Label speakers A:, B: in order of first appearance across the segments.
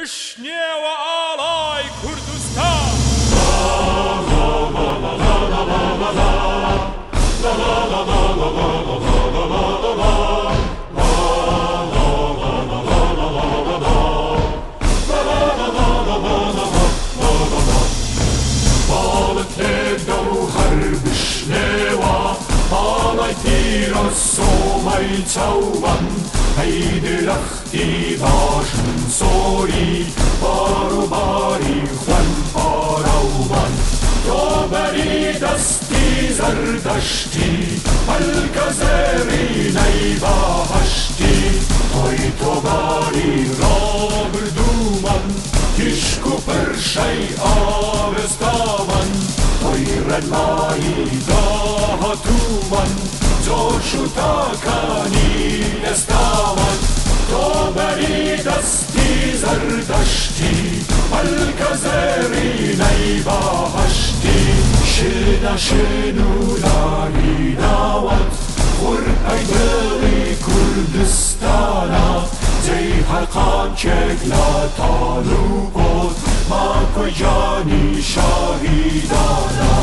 A: بشنێوە ئاڵای کوردستان
B: باڵت لێدە و هەر بشنێوە ئاڵای پیرۆسۆمەی چاوبەن هەی درەختی باشن سۆری بار و باری خوێن ئاراوبەن تۆ بەری دەستی زەردەشتی هەلکە زێڕینەی بەهەشتی تۆی تۆباری ڕابردوومەن تیشک و پرشەی ئاوێستاوەن تۆی ڕێنمایی داهاتوومەن جۆش و تاکانی ئێستاوەن تۆ بەری دەستی زەردەشتی هەلکە زێڕینەی بەهەشتی شنە شن و لاری ناوەت خوڕ ئەی دڵی کوردستانە جێی هەر قامچێک لە تاڵوبۆت ماکۆی جانی شاهیدانە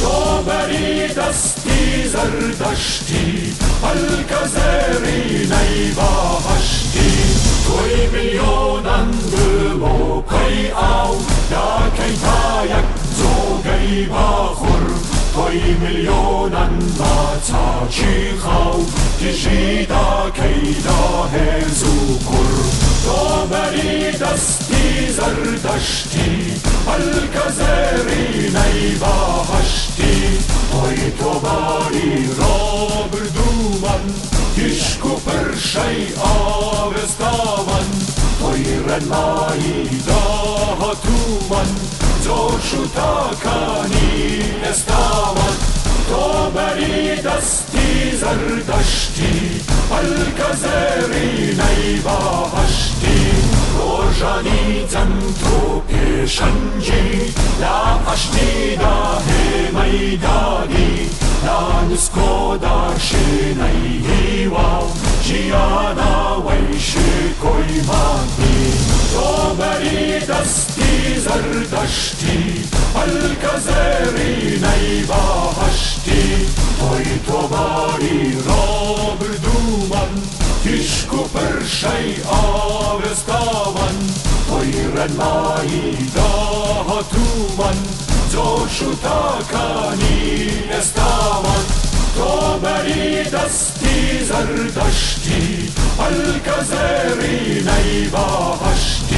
B: تۆ بەری دەستی زەردەشتی هەلکە زێڕینەی بەهەشتی تۆی میلیۆنەن بڵۆپەی ئاو داکەی تا یەک جۆگەی باخوڕ تۆی میلیۆنەن بە چاچی خاو تژی داکەی داهێز و کوڕ تۆ بەری دەستی زەردەشتی هەلکە زێڕینەی بەهەشتی تۆی تۆباری ڕابردوومەن تیشک و پرشەی ئاوێستاوەن تۆی ڕێنمایی داهاتوومەن جۆش و تاکانی ئێستاوەن تۆ بەری دەستی زەردەشتی هەلکە زێڕینەی بەهەشتی ڕۆژانی جەنگ تۆ پێشەنگی لە ئەشتیدا هێمەیدانی لە نسکۆدا شوێنەی هیوا و ژیانەوەی شکۆی ماندی تۆ بەری دەستی زەردەشتی هەلکە زێڕینەی بەهەشتی تۆی تۆباری ڕابردوومەن تیشک و پرشەی ئاوێستاوەن تۆی ڕێنمایی داهاتوومەن جۆش و تاکانی ئێستاوەن تۆ بەری دەستی زەردەشتی هەلکە زێڕینەی بەهەشتی